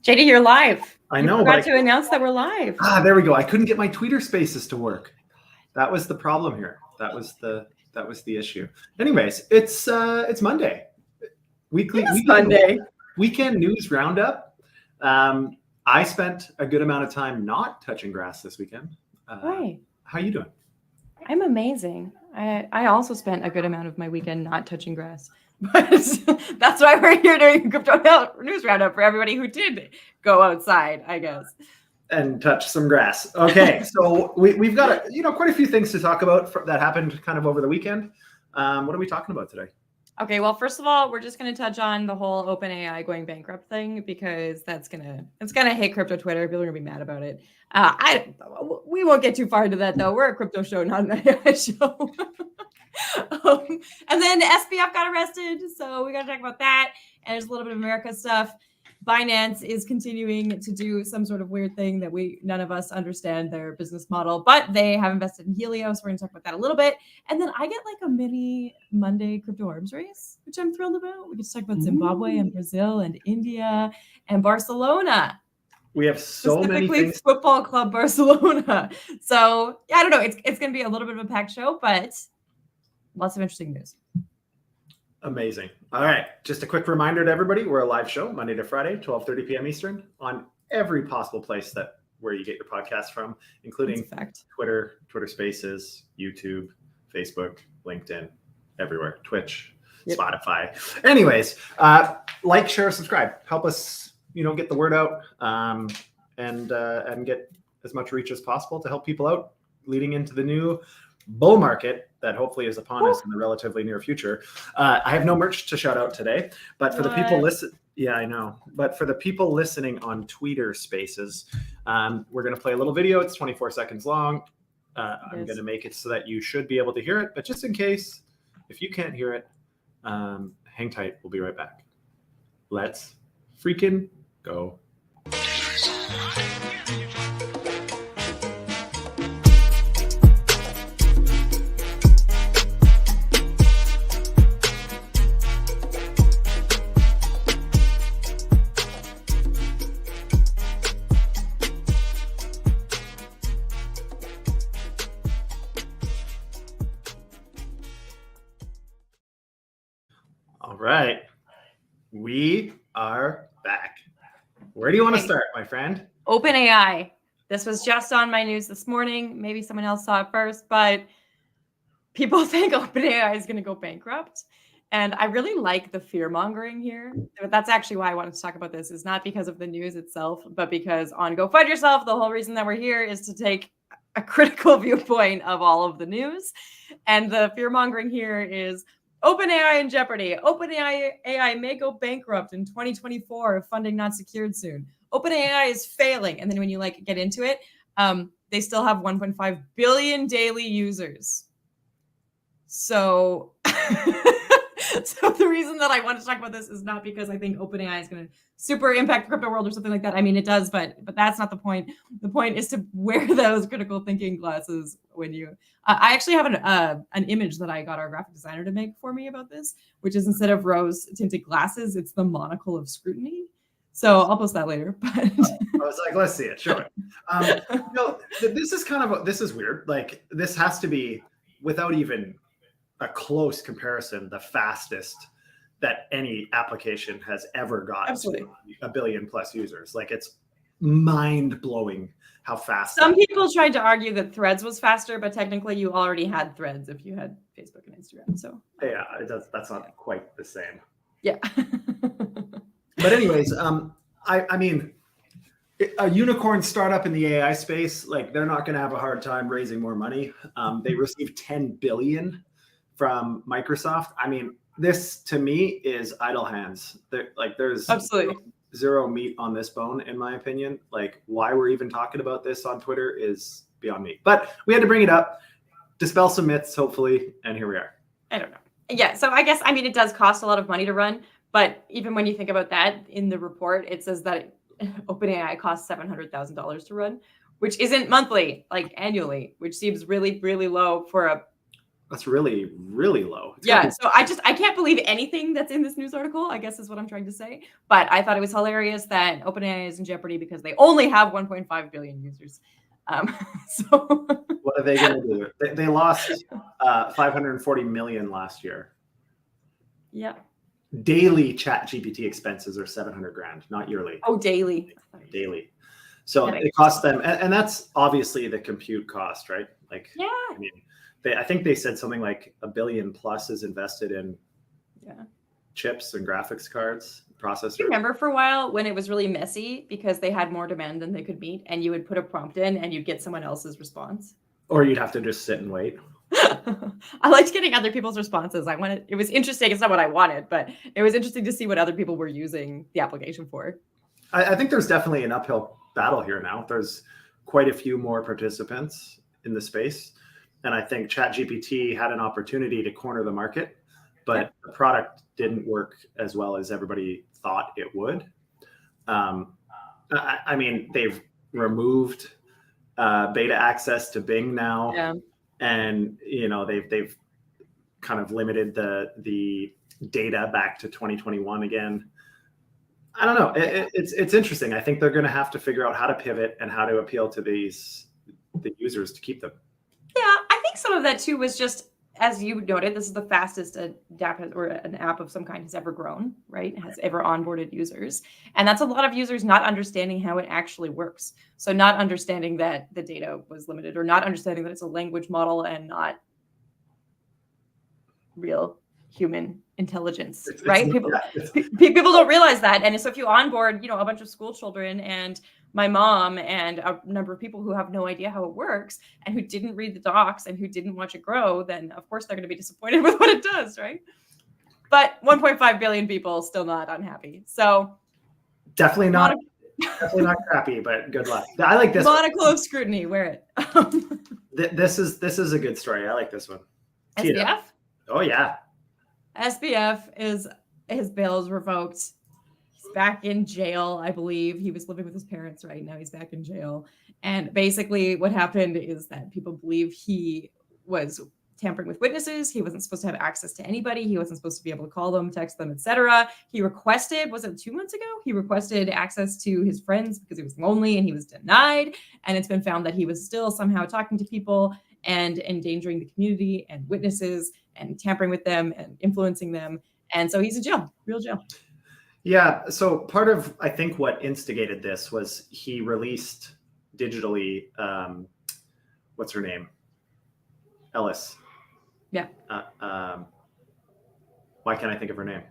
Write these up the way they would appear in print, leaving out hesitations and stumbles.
JD, you're live. I You know, forgot to announce that we're live. There we go. I couldn't get my Twitter Spaces to work. That was the problem here. That was the issue. Anyways, it's Monday. Weekend news roundup. I spent a good amount of time not touching grass this weekend. Right. How you doing? I'm amazing. I also spent a good amount of my weekend not touching grass. But that's why we're here doing crypto news roundup for everybody who did go outside, I guess. And touch some grass. Okay, so we've got quite a few things to talk about that happened kind of over the weekend. What are we talking about today? Okay, well, first of all, we're just going to touch on the whole OpenAI going bankrupt thing because it's gonna hit crypto Twitter. People are gonna be mad about it. We won't get too far into that though. We're a crypto show, not an AI show. And then SBF got arrested, so we got to talk about that. And there's a little bit of America stuff. Binance is continuing to do some sort of weird thing that none of us understand their business model, but they have invested in Helios. We're going to talk about that a little bit. And then I get like a mini Monday crypto arms race, which I'm thrilled about. We can talk about Zimbabwe and Brazil and India and Barcelona. We have so many things. Football Club Barcelona. So yeah, I don't know. It's going to be a little bit of a packed show, but lots of interesting news. Amazing. All right. Just a quick reminder to everybody, we're a live show Monday to Friday, 12:30 p.m. Eastern on every possible place where you get your podcast from, including Twitter Spaces, YouTube, Facebook, LinkedIn, everywhere, Twitch, Spotify. Anyways, like, share, subscribe. Help us, get the word out and get as much reach as possible to help people out leading into the new bull market that hopefully is upon us in the relatively near future. I have no merch to shout out today, but for the people But for the people listening on Twitter Spaces, we're going to play a little video. It's 24 seconds long. I'm going to make it so that you should be able to hear it, but just in case, if you can't hear it, hang tight. We'll be right back. Let's freaking go. All right, we are back. Where do you want to start, my friend? OpenAI. This was just on my news this morning. Maybe someone else saw it first, but people think OpenAI is going to go bankrupt. And I really like the fear mongering here. But that's actually why I wanted to talk about this. Is not because of the news itself, but because on Go FUD Yourself, the whole reason that we're here is to take a critical viewpoint of all of the news. And the fear mongering here is OpenAI in jeopardy. OpenAI may go bankrupt in 2024 if funding not secured soon. OpenAI is failing. And then when you get into it, they still have 1.5 billion daily users. So, so the reason that I want to talk about this is not because I think OpenAI is going to super impact the crypto world or something like that. I mean, it does, but that's not the point. The point is to wear those critical thinking glasses when you. I actually have an image that I got our graphic designer to make for me about this, which is instead of rose tinted glasses, it's the monocle of scrutiny. So I'll post that later. But I was like, let's see it. Show it. This is weird. Like, this has to be, without even a close comparison, the fastest that any application has ever gotten. Absolutely. A billion plus users. Like, it's mind blowing how fast. Some people tried to argue that Threads was faster, but technically you already had Threads if you had Facebook and Instagram. So yeah, that's not quite the same. Yeah. But anyways, I mean, a unicorn startup in the AI space, like, they're not going to have a hard time raising more money. They received $10 billion from Microsoft. I mean, this to me is idle hands. There's absolutely zero meat on this bone, in my opinion. Like, why we're even talking about this on Twitter is beyond me. But we had to bring it up, dispel some myths, hopefully, and here we are. I don't know. Yeah, so I guess, I mean, it does cost a lot of money to run, but even when you think about that, in the report, it says that OpenAI costs $700,000 to run, which isn't monthly, like annually, which seems really, really low for That's really, really low. Yeah, so I can't believe anything that's in this news article, I guess is what I'm trying to say. But I thought it was hilarious that OpenAI is in jeopardy because they only have 1.5 billion users. So what are they going to do? They lost 540 million last year. Yeah. Daily chat GPT expenses are 700 grand, not yearly. Oh, daily. Daily. So it costs them, and that's obviously the compute cost, right? Like, yeah. I mean, I think they said something like $1 billion plus is invested in chips and graphics cards, processors. Do you remember for a while when it was really messy because they had more demand than they could meet, and you would put a prompt in and you'd get someone else's response? Or you'd have to just sit and wait. I liked getting other people's responses. It was interesting. It's not what I wanted, but it was interesting to see what other people were using the application for. I think there's definitely an uphill battle here now. There's quite a few more participants in the space. And I think ChatGPT had an opportunity to corner the market, but the product didn't work as well as everybody thought it would. I mean, they've removed beta access to Bing now, and they've kind of limited the data back to 2021 again. I don't know. It's interesting. I think they're going to have to figure out how to pivot and how to appeal to the users to keep them. Yeah, I think some of that too was just, as you noted, this is the fastest an app of some kind has ever grown, right? Has ever onboarded users. And that's a lot of users not understanding how it actually works. So not understanding that the data was limited, or not understanding that it's a language model and not real human intelligence, right? People don't realize that. And so if you onboard, a bunch of school children and my mom and a number of people who have no idea how it works and who didn't read the docs and who didn't watch it grow, then of course they're going to be disappointed with what it does, right? But 1.5 billion people still not unhappy. So definitely not crappy, but good luck. I like this. Not a close scrutiny. Wear it. This is a good story. I like this one. SBF? Oh yeah. SBF his bail is revoked. He's back in jail, I believe. He was living with his parents right now. He's back in jail. And basically what happened is that people believe he was tampering with witnesses. He wasn't supposed to have access to anybody. He wasn't supposed to be able to call them, text them, etc. He requested, was it 2 months ago? He requested access to his friends because he was lonely and he was denied. And it's been found that he was still somehow talking to people and endangering the community and witnesses and tampering with them and influencing them. And so he's in jail, real jail. Yeah. So part of, I think, what instigated this was he released digitally, what's her name? Ellis. Yeah. Why can't I think of her name?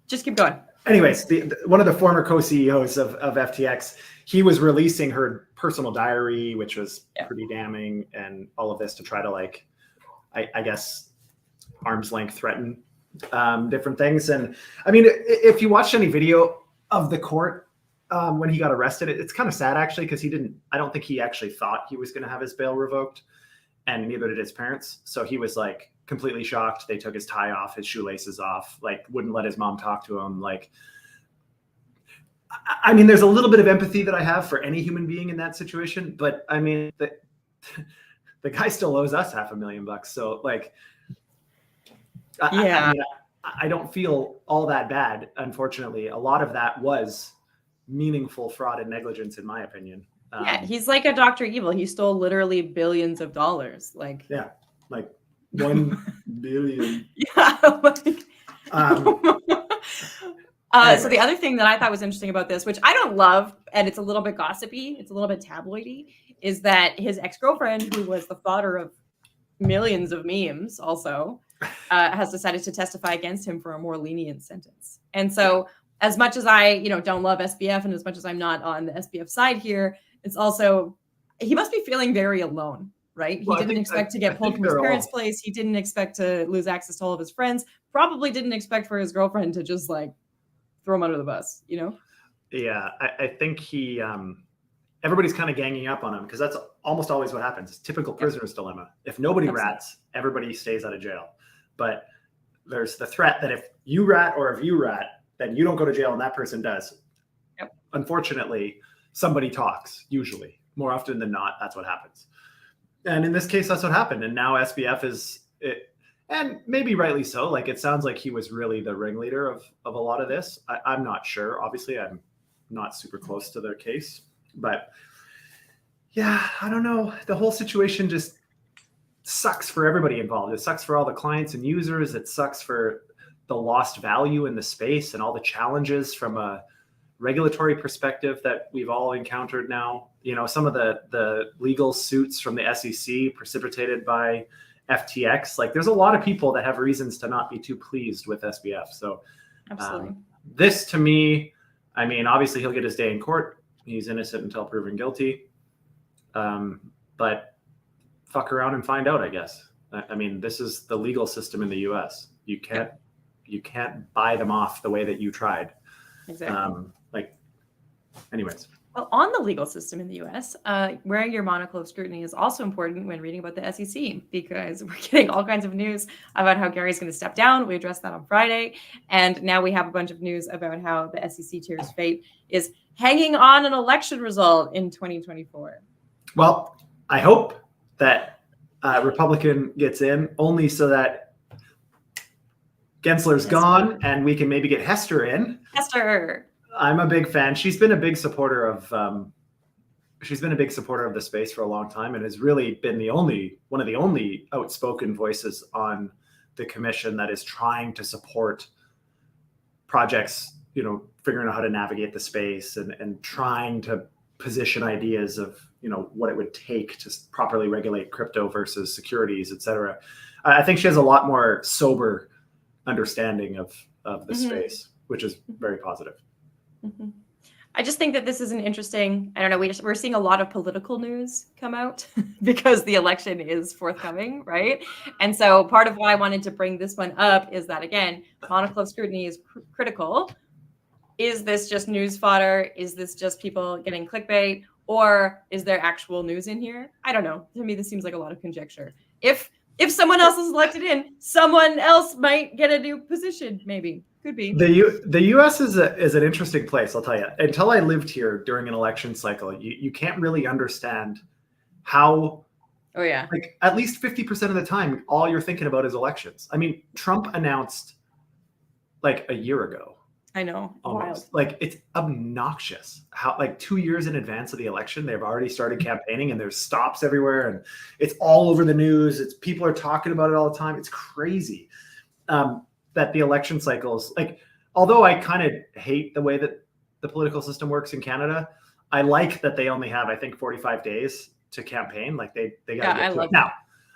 Just keep going. Anyways, one of the former co-CEOs of FTX, he was releasing her personal diary, which was pretty damning, and all of this to try to, I guess, arm's length threaten different things. And I mean, if you watched any video of the court when he got arrested, it's kind of sad actually, because I don't think he actually thought he was going to have his bail revoked, and neither did his parents. So he was completely shocked. They took his tie off, his shoelaces off, wouldn't let his mom talk to him. I mean, there's a little bit of empathy that I have for any human being in that situation, but I mean, the guy still owes us $500,000. So I don't feel all that bad. Unfortunately, a lot of that was meaningful fraud and negligence, in my opinion. He's like a Dr. Evil. He stole literally billions of dollars. 1 billion. Yeah. So the other thing that I thought was interesting about this, which I don't love, and it's a little bit gossipy, it's a little bit tabloidy, is that his ex-girlfriend, who was the fodder of millions of memes also, has decided to testify against him for a more lenient sentence. And so as much as I, don't love SBF, and as much as I'm not on the SBF side here, it's also, he must be feeling very alone, right? He didn't expect to get pulled from his parents' place. He didn't expect to lose access to all of his friends. Probably didn't expect for his girlfriend to just throw him under the bus, Yeah, I think everybody's kind of ganging up on him, because that's almost always what happens. It's typical prisoner's dilemma. If nobody rats, everybody stays out of jail. But there's the threat that if you rat or if you rat, then you don't go to jail and that person does. Unfortunately, somebody talks, usually. More often than not, that's what happens. And in this case, that's what happened. And now SBF and maybe rightly so. Like, it sounds like he was really the ringleader of a lot of this. I'm not sure. Obviously, I'm not super close to their case, but yeah, I don't know. The whole situation just sucks for everybody involved. It sucks for all the clients and users. It sucks for the lost value in the space and all the challenges from a regulatory perspective that we've all encountered now. You know, some of the legal suits from the SEC precipitated by FTX. Like, there's a lot of people that have reasons to not be too pleased with SBF. So Absolutely. This, to me, I mean, obviously he'll get his day in court. He's innocent until proven guilty. But fuck around and find out, I guess. I mean, this is the legal system in the US. You can't buy them off the way that you tried. Exactly. Anyways. Well, on the legal system in the US, wearing your monocle of scrutiny is also important when reading about the SEC, because we're getting all kinds of news about how Gary's going to step down. We addressed that on Friday. And now we have a bunch of news about how the SEC chair's fate is hanging on an election result in 2024. Well, I hope that Republican gets in, only so that Gensler's gone and we can maybe get Hester in. Hester. I'm a big fan. She's been a big supporter of the space for a long time, and has really been one of the only outspoken voices on the commission that is trying to support projects, you know, figuring out how to navigate the space and trying to position ideas of, you know, what it would take to properly regulate crypto versus securities, et cetera. I think she has a lot more sober understanding of the space, which is very positive. Mm-hmm. I just think that this is an interesting, I don't know, we're seeing a lot of political news come out because the election is forthcoming, right? And so part of why I wanted to bring this one up is that, again, monocle of scrutiny is critical. Is this just news fodder? Is this just people getting clickbait? Or is there actual news in here? I don't know. To me, this seems like a lot of conjecture. If someone else is elected in, someone else might get a new position, maybe. Could be. The U.S. is an interesting place, I'll tell you. Until I lived here during an election cycle, you can't really understand how, like, at least 50% of the time, all you're thinking about is elections. I mean, Trump announced like a year ago. I know. Almost. Like, it's obnoxious how, like, 2 years in advance of the election, they've already started campaigning, and there's stops everywhere, and it's all over the news. People are talking about it all the time. It's crazy. That the election cycles, like, although I kind of hate the way that the political system works in Canada, I like that they only have, I think, 45 days to campaign. Like, they got to get to it. Now,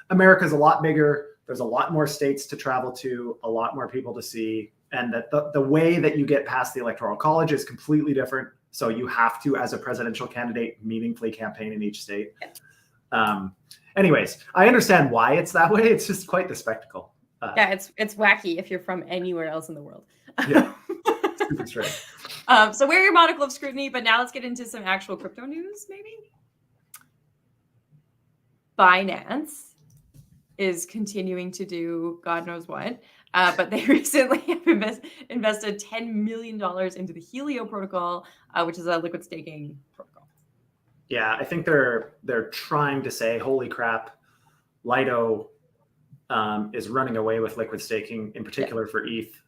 America's a lot bigger. There's a lot more states to travel to, a lot more people to see. And that the way that you get past the Electoral College is completely different. So you have to, as a presidential candidate, meaningfully campaign in each state. Anyways, I understand why it's that way. It's just quite the spectacle. It's wacky if you're from anywhere else in the world. Yeah, super strange. So wear your monocle of scrutiny, but now let's get into some actual crypto news, maybe. Binance is continuing to do God knows what, but they recently have invested $10 million into the Helio protocol, which is a liquid staking protocol. Yeah, I think they're trying to say, holy crap, Lido is running away with liquid staking, in particular for ETH.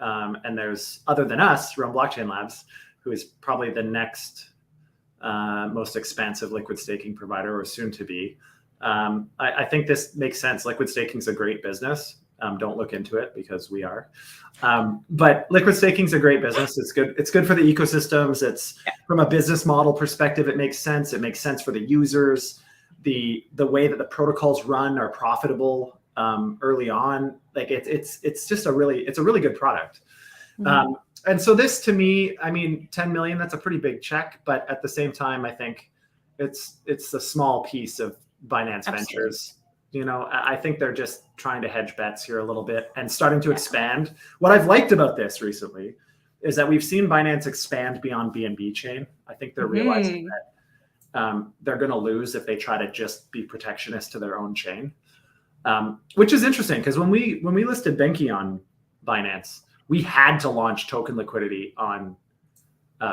And there's, other than us, Realm Blockchain Labs, who is probably the next most expansive liquid staking provider, or soon to be. I think this makes sense. Liquid staking is a great business. Don't look into it because we are. But liquid staking is a great business. It's good. It's good for the ecosystems. It's from a business model perspective, it makes sense. It makes sense for the users. The way that the protocols run are profitable early on. Like, it's just a really good product. Mm-hmm. And so this, to me, I mean, 10 million, that's a pretty big check. But at the same time, I think it's a small piece of Binance Ventures. You know, I think they're just trying to hedge bets here a little bit and starting to expand. What I've liked about this recently is that we've seen Binance expand beyond BNB chain. I think they're realizing that they're going to lose if they try to just be protectionist to their own chain, which is interesting because when we listed Benki on Binance, we had to launch token liquidity on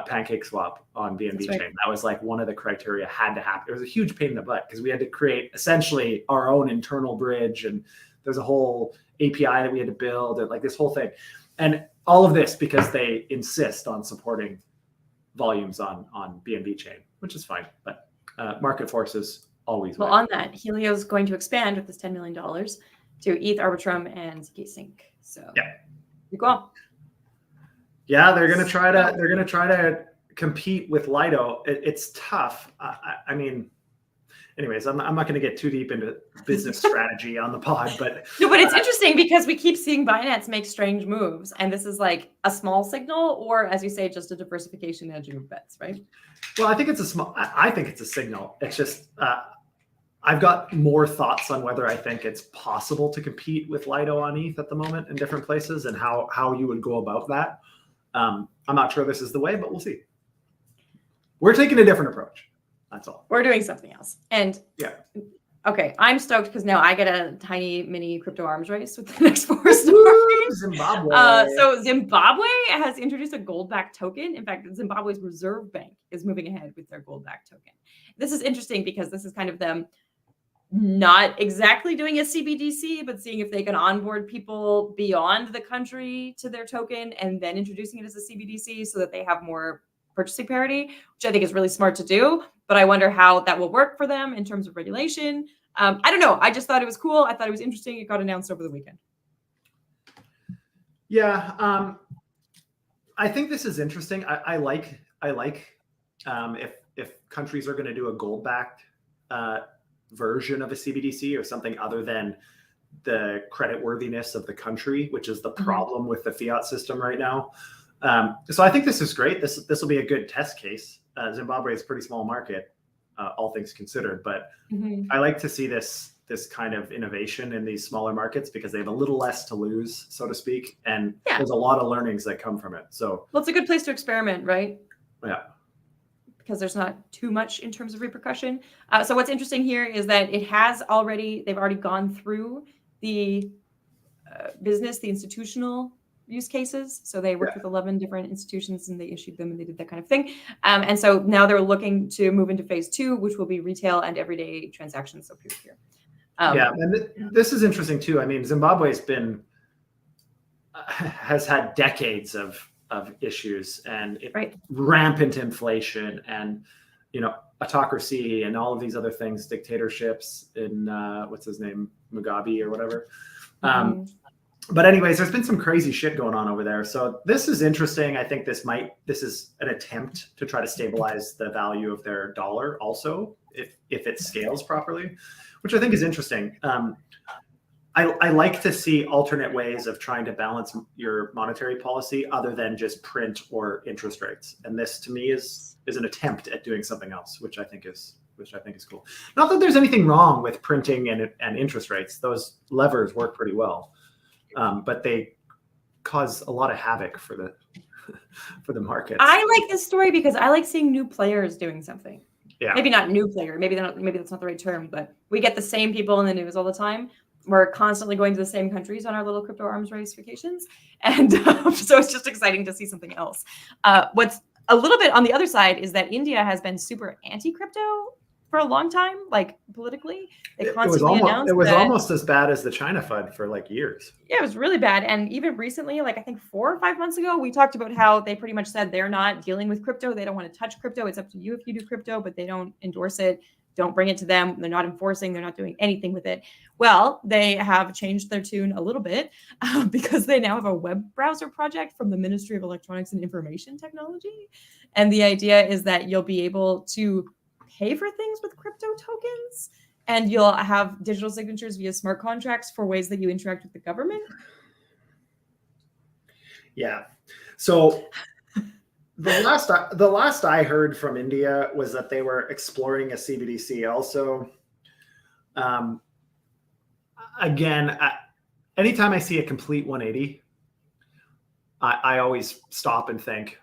pancake swap on BNB Right. chain. That was like one of the criteria had to happen. It was a huge pain in the butt because we had to create essentially our own internal bridge, and there's a whole API that we had to build, and like this whole thing. And all of this because they insist on supporting volumes on BNB chain, which is fine. But market forces always Well, win. on that, Helio is going to expand with this $10 million to ETH, Arbitrum, and Sync. So yeah, you go on. Yeah, they're gonna try to compete with Lido. It's tough. I mean, anyways, I'm not going to get too deep into business strategy on the pod, but no, but it's interesting because we keep seeing Binance make strange moves, and this is like a small signal, or as you say, just a diversification hedging of bets, right? Well, I think it's a signal. It's just I've got more thoughts on whether I think it's possible to compete with Lido on ETH at the moment in different places, and how you would go about that. I'm not sure this is the way, but we'll see. We're taking a different approach. That's all. We're doing something else. And yeah. Okay, I'm stoked because now I get a tiny mini crypto arms race with the next 4 stories. Zimbabwe. So Zimbabwe has introduced a gold-backed token. In fact, Zimbabwe's Reserve Bank is moving ahead with their gold-backed token. This is interesting because this is kind of them not exactly doing a CBDC, but seeing if they can onboard people beyond the country to their token and then introducing it as a CBDC so that they have more purchasing parity, which I think is really smart to do. But I wonder how that will work for them in terms of regulation. I don't know. I just thought it was cool. I thought it was interesting. It got announced over the weekend. Yeah, I think this is interesting. I like if countries are going to do a gold-backed version of a CBDC or something other than the creditworthiness of the country, which is the problem with the fiat system right now. So I think this is great. This will be a good test case. Zimbabwe is a pretty small market, all things considered, but I like to see this kind of innovation in these smaller markets because they have a little less to lose, so to speak, and there's a lot of learnings that come from it. So well, it's a good place to experiment, right? Yeah. Because there's not too much in terms of repercussion. So what's interesting here is that they've already gone through the business, the institutional use cases. So they worked with 11 different institutions and they issued them and they did that kind of thing. And so now they're looking to move into phase 2, which will be retail and everyday transactions, so peer-to-peer. And this is interesting too. I mean, Zimbabwe's has had decades of issues and rampant inflation and autocracy and all of these other things, dictatorships in what's his name, Mugabe or whatever. But anyways, there's been some crazy shit going on over there. So this is interesting. I think this is an attempt to try to stabilize the value of their dollar also, if it scales properly, which I think is interesting. I like to see alternate ways of trying to balance your monetary policy other than just print or interest rates. And this to me is an attempt at doing something else, which I think is cool. Not that there's anything wrong with printing and interest rates. Those levers work pretty well. But they cause a lot of havoc for the markets. I like this story because I like seeing new players doing something. Yeah. Maybe not new player. Maybe that's not the right term, but we get the same people in the news all the time. We're constantly going to the same countries on our little crypto arms race vacations. And so it's just exciting to see something else. What's a little bit on the other side is that India has been super anti-crypto for a long time, like politically. They constantly announced it was almost as bad as the China FUD for like years. Yeah, it was really bad. And even recently, like I think 4 or 5 months ago, we talked about how they pretty much said they're not dealing with crypto. They don't want to touch crypto. It's up to you if you do crypto, but they don't endorse it. Don't bring it to them. They're not enforcing. They're not doing anything with it. Well, they have changed their tune a little bit because they now have a web browser project from the Ministry of Electronics and Information Technology. And the idea is that you'll be able to pay for things with crypto tokens and you'll have digital signatures via smart contracts for ways that you interact with the government. Yeah. So the last I heard from India was that they were exploring a CBDC also. Again, anytime I see a complete 180, I always stop and think,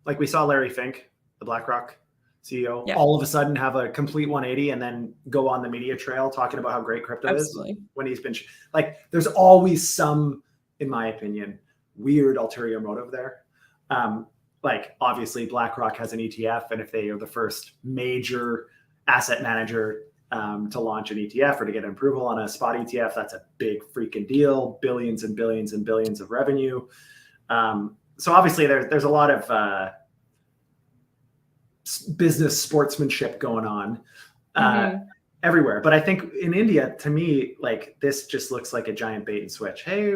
like we saw Larry Fink, the BlackRock CEO, all of a sudden have a complete 180 and then go on the media trail talking about how great crypto is when he's been like, there's always some, in my opinion, weird ulterior motive there. like obviously BlackRock has an ETF, and if they are the first major asset manager to launch an ETF or to get approval on a spot ETF, that's a big freaking deal. Billions and billions and billions of revenue. So obviously there's a lot of business sportsmanship going on everywhere. But I think in India, to me, like this just looks like a giant bait and switch. Hey,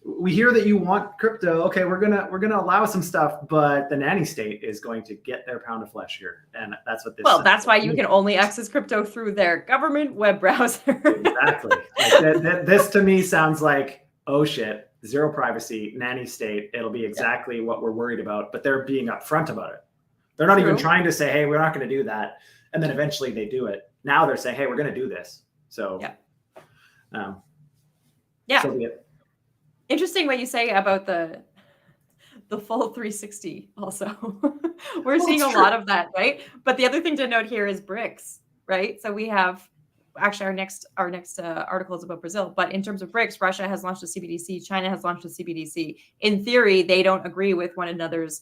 we hear that you want crypto. Okay, we're gonna allow some stuff, but the nanny state is going to get their pound of flesh here, and that's what this. Well, that's why you can only access crypto through their government web browser. Exactly. Like this to me sounds like, oh shit, zero privacy, nanny state. It'll be exactly what we're worried about, but they're being upfront about it. They're not even trying to say, hey, we're not going to do that, and then eventually they do it. Now they're saying, hey, we're going to do this. So so be it. Interesting what you say about the full 360 also. We're seeing a lot of that, right? But the other thing to note here is BRICS, right? So we have actually our next article is about Brazil, but in terms of BRICS, Russia has launched a CBDC, China has launched a CBDC. In theory, they don't agree with one another's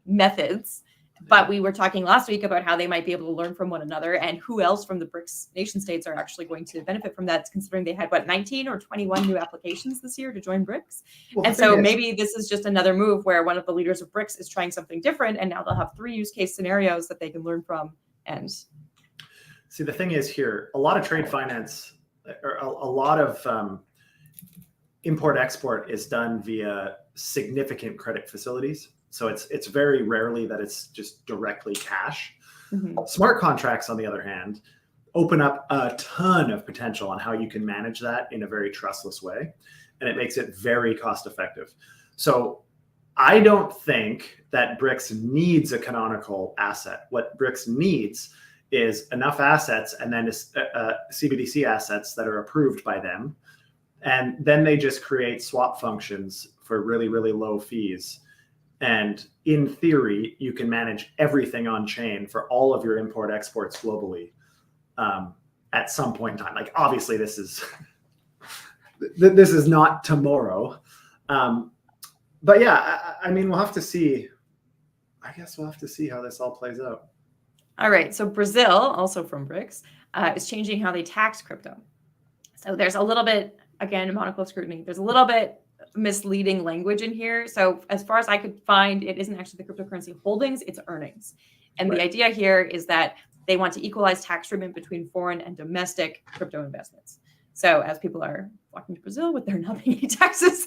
methods. But we were talking last week about how they might be able to learn from one another, and who else from the BRICS nation states are actually going to benefit from that, considering they had, 19 or 21 new applications this year to join BRICS. Well, and so maybe this is just another move where one of the leaders of BRICS is trying something different, and now they'll have 3 use case scenarios that they can learn from. And see, the thing is here, a lot of trade finance, or a lot of import-export is done via significant credit facilities. So it's very rarely that it's just directly cash. Smart contracts, on the other hand, open up a ton of potential on how you can manage that in a very trustless way. And it makes it very cost effective. So I don't think that BRICS needs a canonical asset. What BRICS needs is enough assets, and then CBDC assets that are approved by them. And then they just create swap functions for really, really low fees. And in theory, you can manage everything on chain for all of your import exports globally at some point in time. Like obviously this is not tomorrow. But yeah, I mean, we'll have to see. I guess we'll have to see how this all plays out. All right. So Brazil, also from BRICS, is changing how they tax crypto. So there's a little bit, again, a monocle of scrutiny. There's a little bit misleading language in here. So as far as I could find, it isn't actually the cryptocurrency holdings, it's earnings. And the idea here is that they want to equalize tax treatment between foreign and domestic crypto investments. So as people are flocking to Brazil with their not paying any taxes,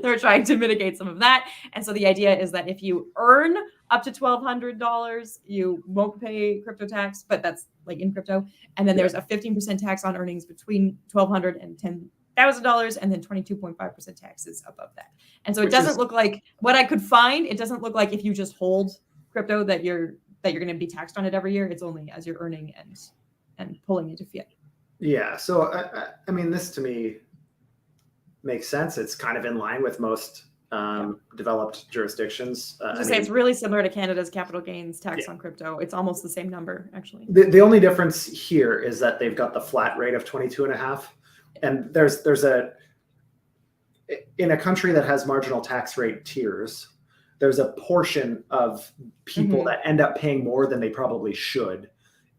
they're trying to mitigate some of that. And so the idea is that if you earn up to $1,200, you won't pay crypto tax, but that's like in crypto. And then there's a 15% tax on earnings between $1,200 and $10,000, and then 22.5% taxes above that. And so it doesn't look like, what I could find, it doesn't look like if you just hold crypto that you're going to be taxed on it every year. It's only as you're earning and pulling into fiat. Yeah. So I mean, this to me makes sense. It's kind of in line with most developed jurisdictions. It's really similar to Canada's capital gains tax on crypto. It's almost the same number, actually. The only difference here is that they've got the flat rate of 22.5. And there's in a country that has marginal tax rate tiers, there's a portion of people that end up paying more than they probably should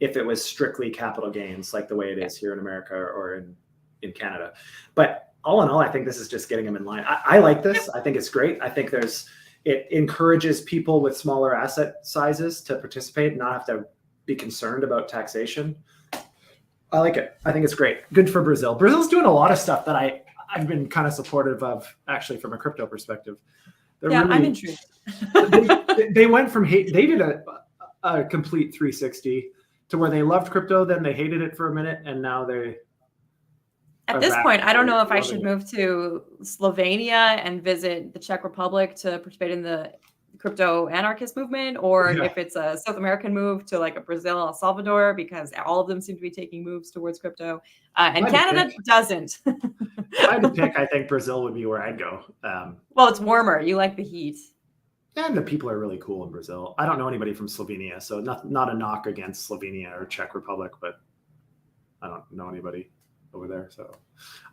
if it was strictly capital gains, like the way it is here in America or in Canada. But all in all, I think this is just getting them in line. I like this. I think it's great. I think it encourages people with smaller asset sizes to participate and not have to be concerned about taxation. I like it. I think it's great. Good for Brazil. Brazil's doing a lot of stuff that I've been kind of supportive of, actually, from a crypto perspective. I'm intrigued. they went from they did a complete 360 to where they loved crypto, then they hated it for a minute, and now they. At this point, I don't know if I should move to Slovenia and visit the Czech Republic to participate in the crypto anarchist movement, or if it's a South American move to like a Brazil, El Salvador, because all of them seem to be taking moves towards crypto, and Canada doesn't. If I had to pick, I think Brazil would be where I'd go. Well, it's warmer. You like the heat. And the people are really cool in Brazil. I don't know anybody from Slovenia, so not a knock against Slovenia or Czech Republic, but I don't know anybody over there. So,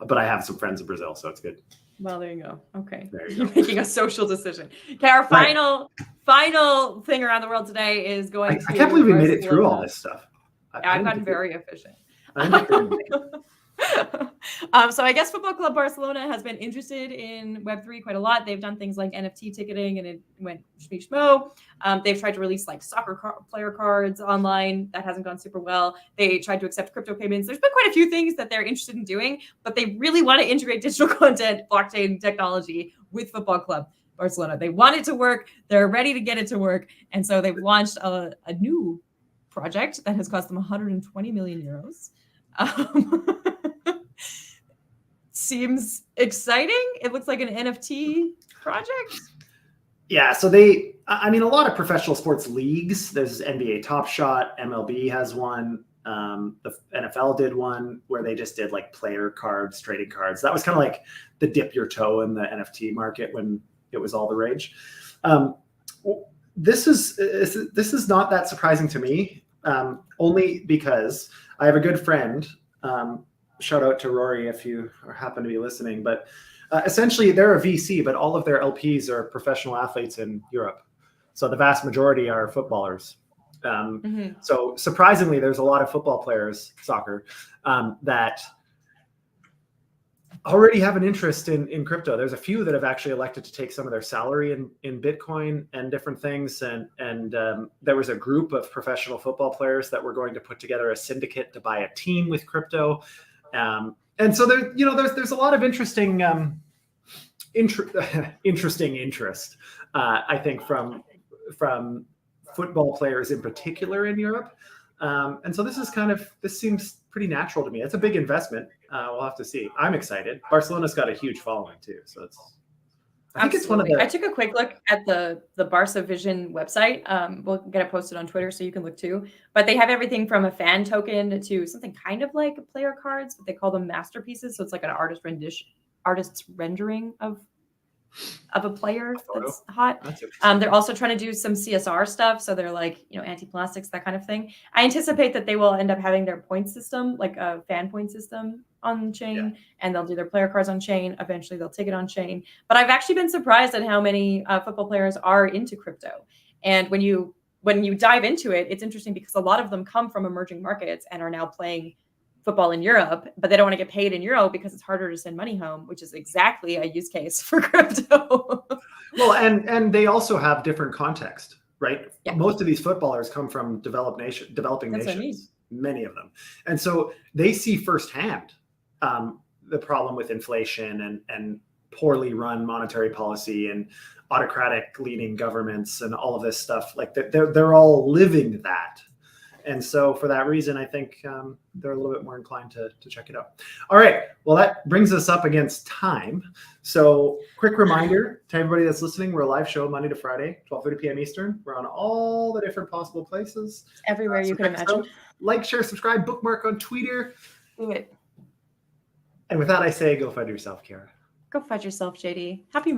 but I have some friends in Brazil, so it's good. Well, there you go. Okay. There you You're go. making a social decision. Okay, our final thing around the world today is going to I can't believe we made it through all Barcelona. this stuff. I've gotten very efficient. So I guess Football Club Barcelona has been interested in Web3 quite a lot. They've done things like NFT ticketing, and it went schmo. They've tried to release like soccer player cards online. That hasn't gone super well. They tried to accept crypto payments. There's been quite a few things that they're interested in doing, but they really want to integrate digital content, blockchain technology with Football Club Barcelona. They want it to work. They're ready to get it to work. And so they've launched a new project that has cost them 120 million euros. Seems exciting. It looks like an NFT project. Yeah, so I mean, a lot of professional sports leagues, there's NBA Top Shot, MLB has one, the NFL did one where they just did like player cards, trading cards. That was kind of like the dip your toe in the NFT market when it was all the rage. This is not that surprising to me, only because I have a good friend. Shout out to Rory if you happen to be listening. But essentially, they're a VC, but all of their LPs are professional athletes in Europe. So the vast majority are footballers. So surprisingly, there's a lot of football players, soccer, that already have an interest in crypto. There's a few that have actually elected to take some of their salary in Bitcoin and different things. And there was a group of professional football players that were going to put together a syndicate to buy a team with crypto. And so there's a lot of interesting interest, I think, from football players in particular in Europe. And so this seems pretty natural to me. It's a big investment. We'll have to see. I'm excited. Barcelona's got a huge following too. So I think it's one of the. I took a quick look at the Barca Vision website. We'll get it posted on Twitter so you can look too. But they have everything from a fan token to something kind of like player cards, but they call them masterpieces. So it's like an artist's rendering of a player that's hot. They're also trying to do some CSR stuff. So they're like, anti-plastics, that kind of thing. I anticipate that they will end up having their point system, like a fan point system on chain, and they'll do their player cards on chain. Eventually they'll take it on chain. But I've actually been surprised at how many football players are into crypto. And when you dive into it, it's interesting because a lot of them come from emerging markets and are now playing football in Europe, but they don't want to get paid in euro because it's harder to send money home, which is exactly a use case for crypto. Well, and they also have different context, right? Yeah. Most of these footballers come from developing nations, many of them. And so they see firsthand the problem with inflation and poorly run monetary policy and autocratic leading governments and all of this stuff. Like they're all living that. And so for that reason, I think they're a little bit more inclined to check it out. All right. Well, that brings us up against time. So quick reminder to everybody that's listening, we're a live show Monday to Friday, 12:30 p.m. Eastern. We're on all the different possible places. Everywhere you can imagine. Like, share, subscribe, bookmark on Twitter. Do it. And with that, I say go FUD yourself, Kara. Go FUD yourself, JD. Happy